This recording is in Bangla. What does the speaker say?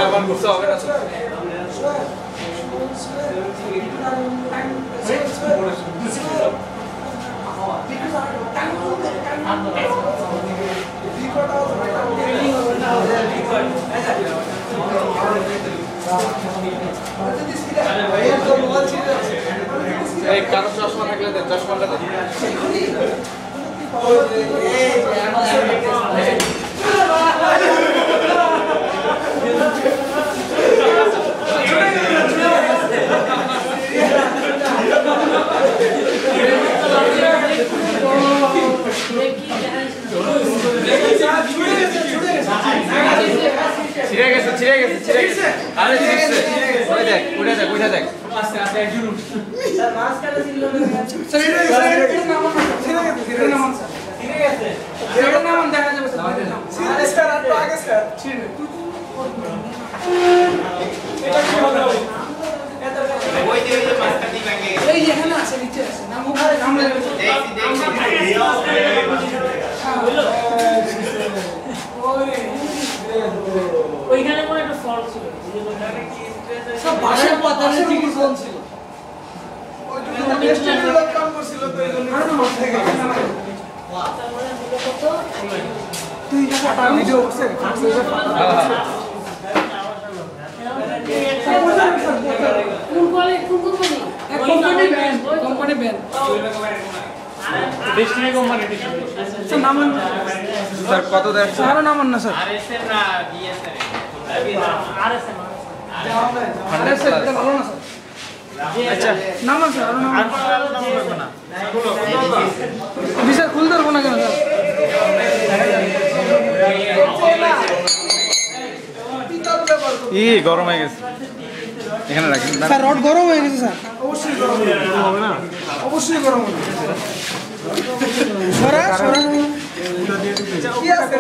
আবার করতে হবে না এই কারো চশমা থাকলে দেন চশমাটা দেন ছিড়ে গেছে আরে ছিড়ছে ওইটা দেখ আস্তে আস্তে জুরু স্যার মাছ কাটা ছিল স্যার এটা নাম স্যার ছিড়ে গেছে এটা নাম দেখা যাবে স্যার স্যার আর আগে স্যার ছিড়ে এটা কি হবে ওই যে মাছ কাটি ভাঙে এই যে এখানে আছে নিচে আছে নাম ওখানে নাম লাগবে ওইখানে কোনো একটা ফল্ট ছিল সব ভাষা পদার্থের কি কোন ছিল ওইটা টেস্টের কাম করছিল তো এইজন্য আর মাছ থেকে বাহ তারপরে হলো কত তুই এটা ভিডিও করছিস company band district company sir নামান স্যার কত দেন স্যার নামান না স্যার আরএসএম না বিএসএম আরএসএম আরএসএম এটা ভালো না স্যার আচ্ছা নামান স্যার আর নামান না বিশাল খুলতে পারবো না কেন স্যার গরম হয়ে গেছে এখানে রাখেন স্যার রড গরম হয়ে গেছে স্যার অবশ্যই গরম হবে না অবশ্যই গরম হবে সরা কি আছে